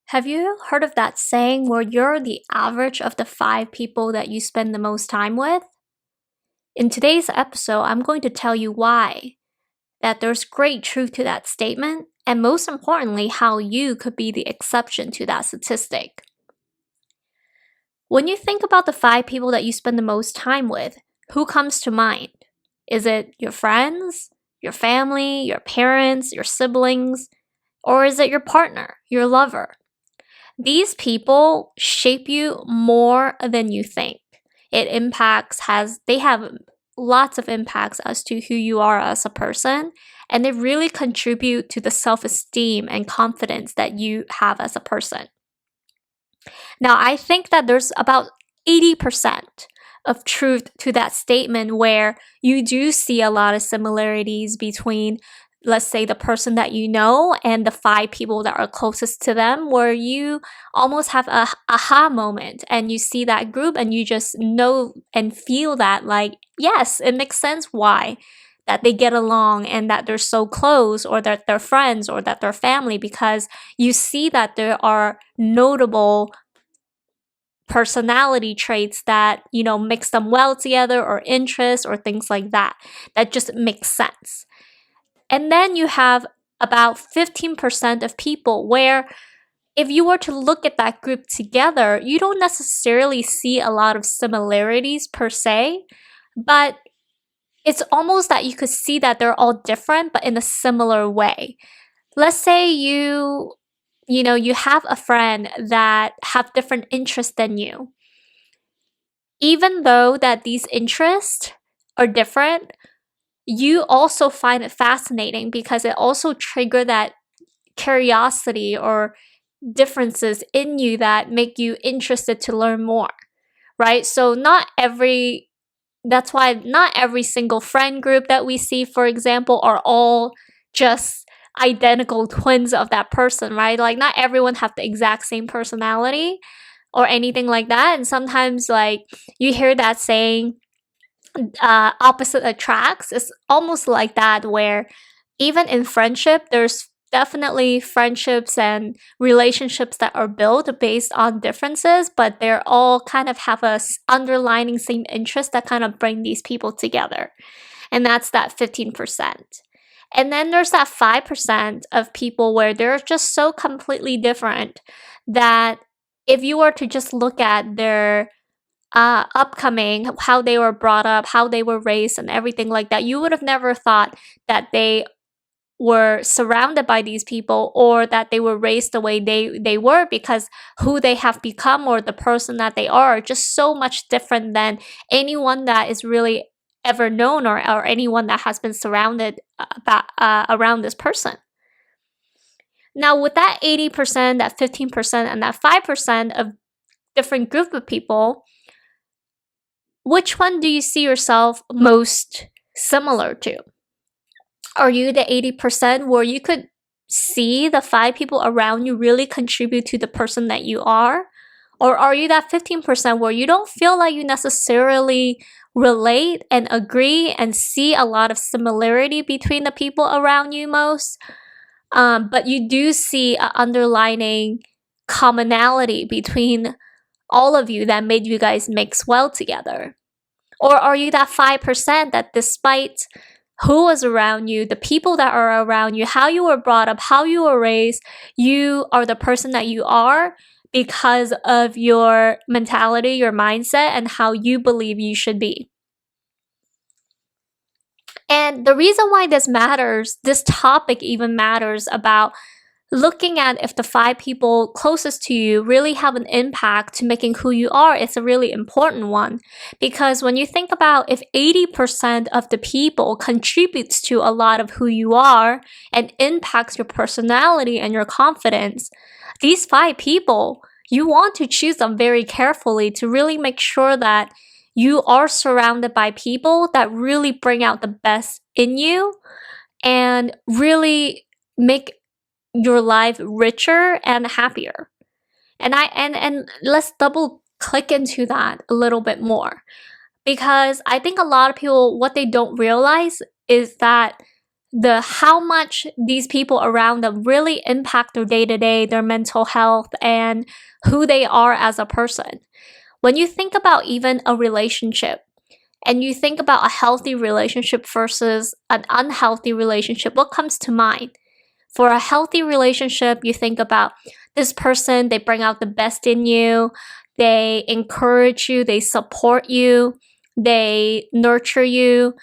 Have you heard of that saying where you're the average of the five people that you spend the most time with? In today's episode, I'm going to tell you why, that there's great truth to that statement, and most importantly, how you could be the exception to that statistic. When you think about the five people that you spend the most time with, who comes to mind? Is it your friends, your family, your parents, your siblings, or is it your partner, your lover? These people shape you more than you think. They have lots of impacts as to who you are as a person, and they really contribute to the self-esteem and confidence that you have as a person. Now, I think that there's about 80% of truth to that statement where you do see a lot of similarities between, let's say, the person that you know and the five people that are closest to them, where you almost have a aha moment and you see that group and you just know and feel that, like, yes, it makes sense why that they get along and that they're so close, or that they're friends, or that they're family, because you see that there are notable personality traits that, mix them well together, or interests, or things like that just makes sense. And then you have about 15% of people where, if you were to look at that group together, you don't necessarily see a lot of similarities per se, but it's almost that you could see that they're all different but in a similar way. Let's say you have a friend that have different interests than you. Even though that these interests are different, you also find it fascinating because it also trigger that curiosity or differences in you that make you interested to learn more, right? So that's why not every single friend group that we see, for example, are all just identical twins of that person, right? Like, not everyone have the exact same personality or anything like that. And sometimes, like, you hear that saying, opposite attracts. It's almost like that, where even in friendship, there's definitely friendships and relationships that are built based on differences, but they're all kind of have a underlining same interest that kind of bring these people together. And that's that 15%. And then there's that 5% of people where they're just so completely different that if you were to just look at their upcoming, how they were brought up, how they were raised, and everything like that, you would have never thought that they were surrounded by these people, or that they were raised the way they were, because who they have become or the person that they are just so much different than anyone that is really ever known, or anyone that has been surrounded around this person. Now, with that 80%, that 15%, and that 5% of different group of people, which one do you see yourself most similar to? Are you the 80% where you could see the five people around you really contribute to the person that you are? Or are you that 15% where you don't feel like you necessarily relate and agree and see a lot of similarity between the people around you most, but you do see an underlining commonality between all of you that made you guys mix well together? Or are you that 5% that, despite who was around you, the people that are around you, how you were brought up, how you were raised, you are the person that you are because of your mentality, your mindset, and how you believe you should be? And the reason why this topic even matters, about looking at if the five people closest to you really have an impact to making who you are, it's a really important one. Because when you think about, if 80% of the people contributes to a lot of who you are and impacts your personality and your confidence, these five people, you want to choose them very carefully to really make sure that you are surrounded by people that really bring out the best in you and really make your life richer and happier. And let's double click into that a little bit more, because I think a lot of people, what they don't realize is that how much these people around them really impact their day-to-day, their mental health, and who they are as a person. When you think about even a relationship, and you think about a healthy relationship versus an unhealthy relationship, what comes to mind? For a healthy relationship, you think about this person, they bring out the best in you, they encourage you, they support you, they nurture you,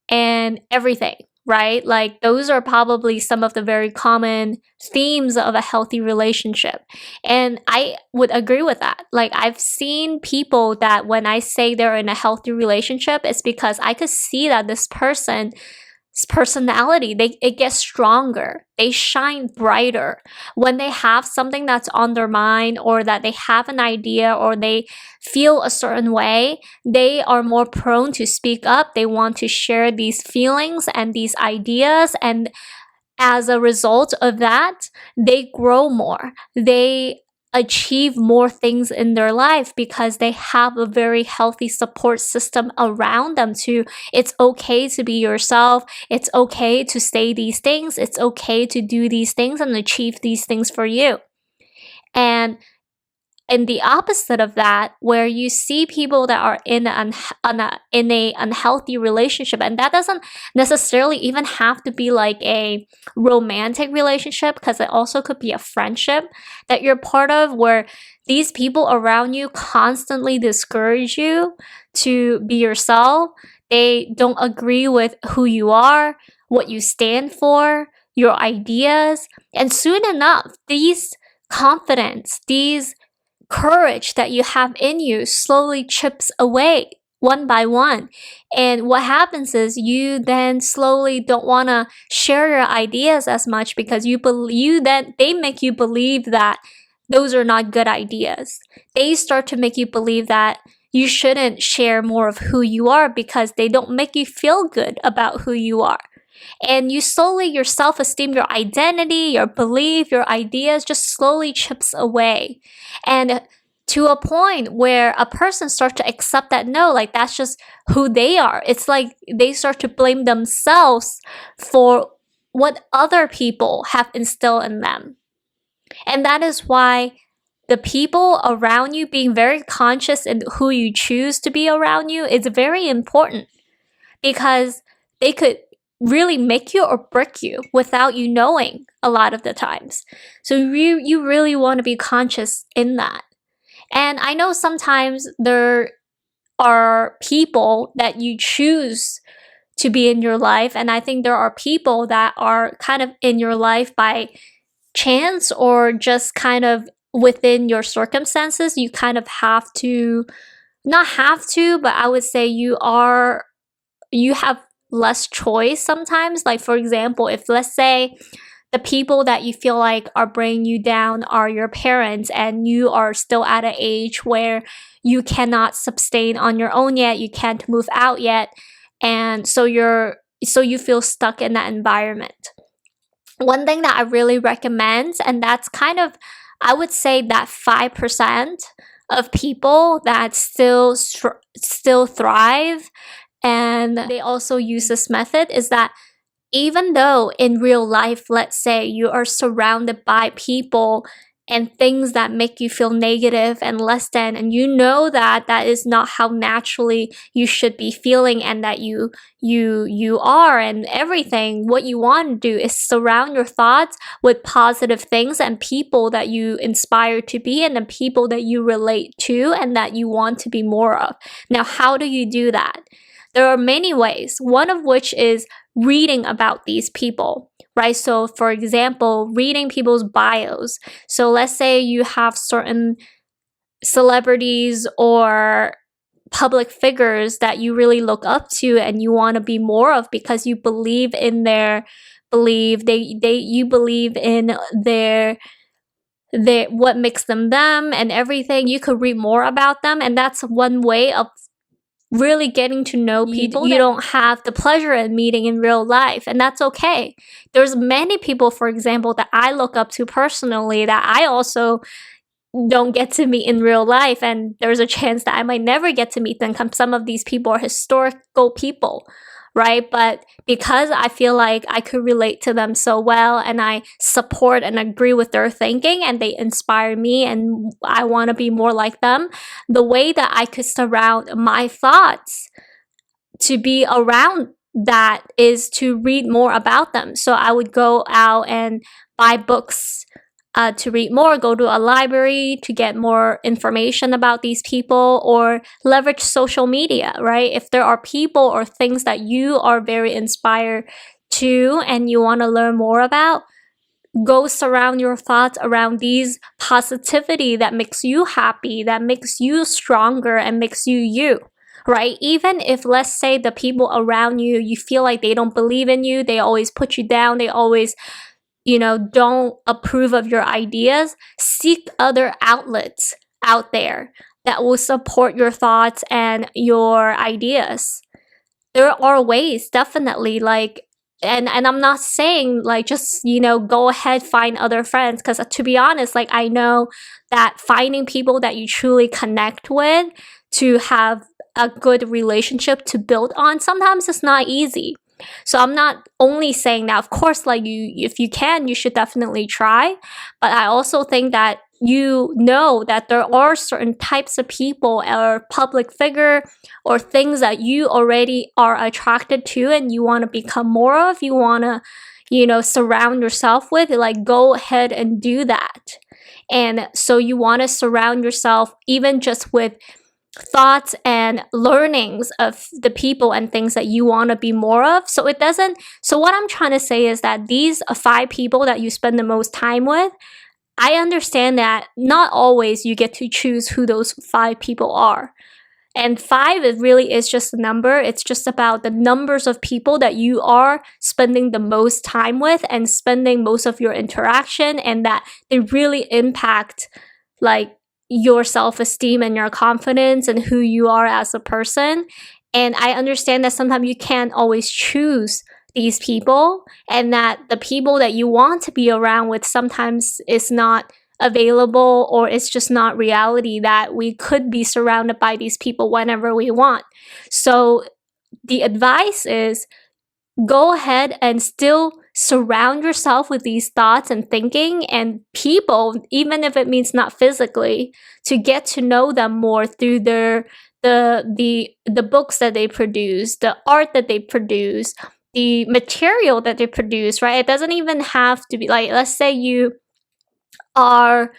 and everything, right? Like those are probably some of the very common themes of a healthy relationship. And I would agree with that. Like I've seen people that when I say they're in a healthy relationship, it's because I could see that this person's personality, it gets stronger, they shine brighter when they have something that's on their mind, or that they have an idea, or they feel a certain way. They are more prone to speak up, they want to share these feelings and these ideas, and as a result of that, they grow more, they achieve more things in their life because they have a very healthy support system around them. To it's okay to be yourself, it's okay to say these things, it's okay to do these things and achieve these things for you. And in the opposite of that, where you see people that are in a unhealthy relationship, and that doesn't necessarily even have to be like a romantic relationship, because it also could be a friendship that you're part of, where these people around you constantly discourage you to be yourself. They don't agree with who you are, what you stand for, your ideas, and soon enough, these confidence, these courage that you have in you slowly chips away one by one. And what happens is you then slowly don't want to share your ideas as much, because they make you believe that those are not good ideas. They start to make you believe that you shouldn't share more of who you are because they don't make you feel good about who you are. And you slowly, your self-esteem, your identity, your belief, your ideas just slowly chips away. And to a point where a person starts to accept that, no, like that's just who they are. It's like they start to blame themselves for what other people have instilled in them. And that is why the people around you, being very conscious in who you choose to be around you, is very important, because they could really make you or break you without you knowing a lot of the times. So you really want to be conscious in that. And I know sometimes there are people that you choose to be in your life, and I think there are people that are kind of in your life by chance, or just kind of within your circumstances. You kind of have to, not have to, but I would say you have less choice sometimes. Like for example, if let's say the people that you feel like are bringing you down are your parents, and you are still at an age where you cannot sustain on your own yet, you can't move out yet, and so you feel stuck in that environment. One thing that I really recommend, and that's kind of, I would say that 5% of people that still thrive, and they also use this method, is that even though in real life, let's say you are surrounded by people and things that make you feel negative and less than, and you know that that is not how naturally you should be feeling, and that you are, and everything, what you want to do is surround your thoughts with positive things and people that you inspire to be, and the people that you relate to and that you want to be more of. Now, how do you do that? There are many ways, one of which is reading about these people, right? So for example, reading people's bios. So let's say you have certain celebrities or public figures that you really look up to and you want to be more of, because you believe in their belief, you believe in their what makes them and everything. You could read more about them, and that's one way of really getting to know people you don't have the pleasure in meeting in real life, and that's okay. There's many people, for example, that I look up to personally that I also don't get to meet in real life, and there's a chance that I might never get to meet them. Some of these people are historical people, right? But because I feel like I could relate to them so well and I support and agree with their thinking and they inspire me and I want to be more like them, the way that I could surround my thoughts to be around that is to read more about them. So I would go out and buy books to read more, go to a library to get more information about these people, or leverage social media, right? If there are people or things that you are very inspired to and you want to learn more about, go surround your thoughts around these positivity that makes you happy, that makes you stronger and makes you you, right? Even if, let's say, the people around you, you feel like they don't believe in you, they always put you down, they always, don't approve of your ideas, seek other outlets out there that will support your thoughts and your ideas. There are ways, definitely, like, and I'm not saying like just go ahead, find other friends, because to be honest, like, I know that finding people that you truly connect with to have a good relationship to build on, sometimes it's not easy. So I'm not only saying that, of course, like, if you can, you should definitely try, but I also think that that there are certain types of people or public figure or things that you already are attracted to and you want to become more of, you want to surround yourself with, like, go ahead and do that. And so you want to surround yourself even just with thoughts and learnings of the people and things that you want to be more of. So what I'm trying to say is that these 5 people that you spend the most time with, I understand that not always you get to choose who those 5 people are. And 5, it really is just a number. It's just about the numbers of people that you are spending the most time with and spending most of your interaction, and that they really impact, like, your self-esteem and your confidence and who you are as a person. And I understand that sometimes you can't always choose these people, and that the people that you want to be around with sometimes is not available, or it's just not reality that we could be surrounded by these people whenever we want. So the advice is, go ahead and still surround yourself with these thoughts and thinking and people, even if it means not physically, to get to know them more through the books that they produce, the art that they produce, the material that they produce, right? It doesn't even have to be like, let's say you are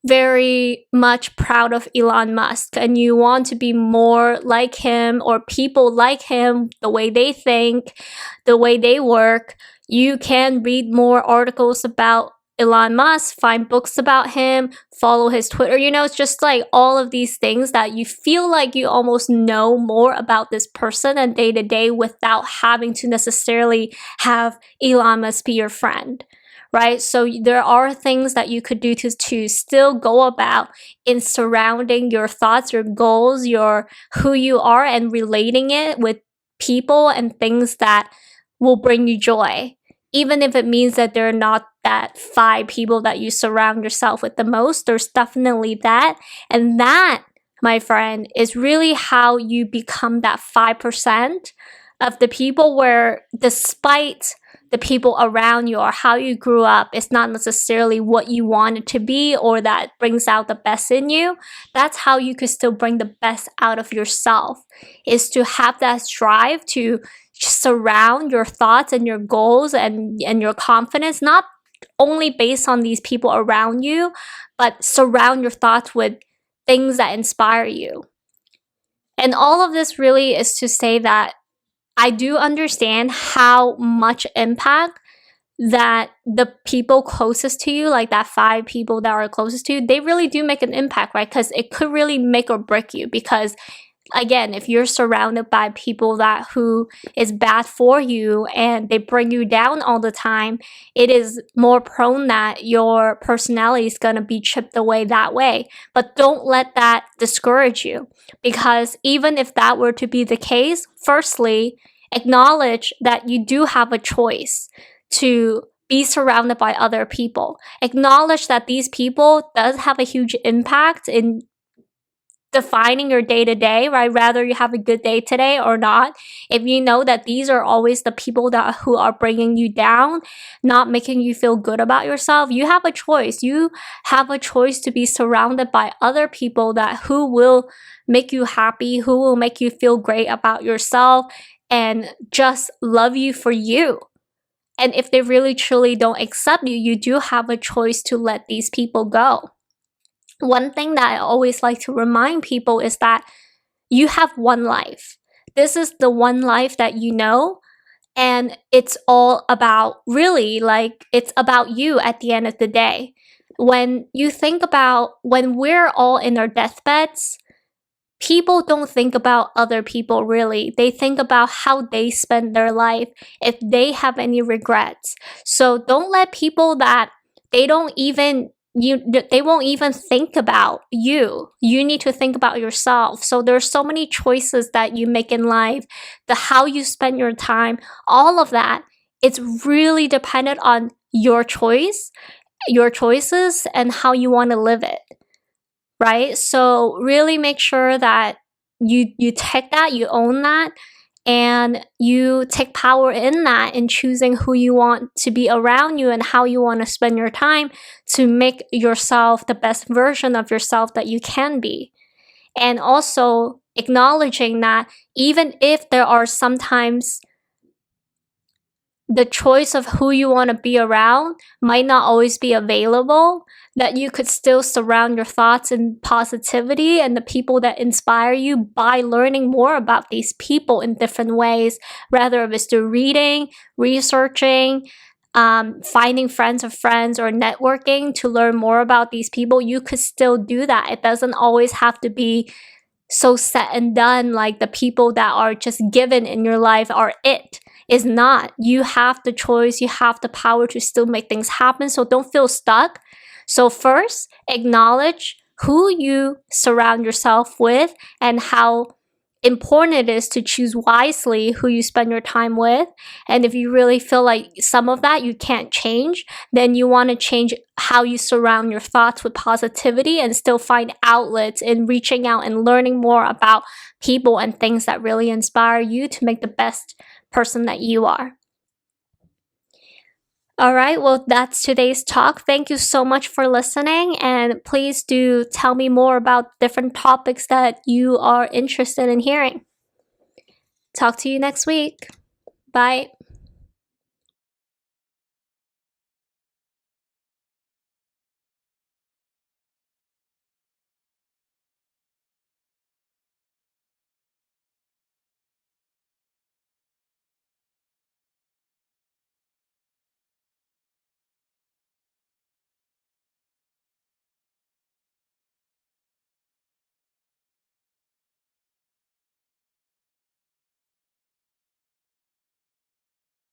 very much proud of Elon Musk and you want to be more like him, or people like him, the way they think, the way they work, you can read more articles about Elon Musk, find books about him, follow his Twitter. It's just like all of these things that you feel like you almost know more about this person and day to day without having to necessarily have Elon Musk be your friend. Right? So there are things that you could do to still go about in surrounding your thoughts, your goals, your who you are, and relating it with people and things that will bring you joy. Even if it means that they're not that 5 people that you surround yourself with the most, there's definitely that. And that, my friend, is really how you become that 5% of the people where, despite the people around you or how you grew up, it's not necessarily what you want it to be or that brings out the best in you. That's how you could still bring the best out of yourself, is to have that drive to surround your thoughts and your goals and your confidence, not only based on these people around you, but surround your thoughts with things that inspire you. And all of this really is to say that I do understand how much impact that the people closest to you, like that 5 people that are closest to you, they really do make an impact, right? Because it could really make or break you. Because again, if you're surrounded by people who is bad for you and they bring you down all the time, it is more prone that your personality is going to be chipped away that way. But don't let that discourage you, because even if that were to be the case, firstly, acknowledge that you do have a choice to be surrounded by other people. Acknowledge that these people does have a huge impact in defining your day to day, right? Rather you have a good day today or not. If you know that these are always the people who are bringing you down, not making you feel good about yourself, you have a choice. You have a choice to be surrounded by other people who will make you happy, who will make you feel great about yourself and just love you for you. And if they really truly don't accept you, you do have a choice to let these people go. One thing that I always like to remind people is that you have one life. This is the one life that you know, and it's all about, really, like, it's about you at the end of the day. When you think about when we're all in our deathbeds, people don't think about other people really. They think about how they spend their life, if they have any regrets. So don't let people that they don't even they won't even think about you. You need to think about yourself. So there's so many choices that you make in life, the how you spend your time, all of that, it's really dependent on your choices and how you want to live it. Right? So really make sure that you take that, you own that, and you take power in that in choosing who you want to be around you and how you want to spend your time to make yourself the best version of yourself that you can be. And also acknowledging that even if there are sometimes the choice of who you want to be around might not always be available, that you could still surround your thoughts in positivity and the people that inspire you by learning more about these people in different ways, whether it's through reading, researching, finding friends of friends, or networking to learn more about these people. You could still do that. It doesn't always have to be so set and done, like the people that are just given in your life are it. Is not. You have the choice, you have the power to still make things happen, so don't feel stuck. So first, acknowledge who you surround yourself with and how important it is to choose wisely who you spend your time with. And if you really feel like some of that you can't change, then you want to change how you surround your thoughts with positivity and still find outlets in reaching out and learning more about people and things that really inspire you to make the best person that you are. All right, well, that's today's talk. Thank you so much for listening, and please do tell me more about different topics that you are interested in hearing. Talk to you next week. Bye.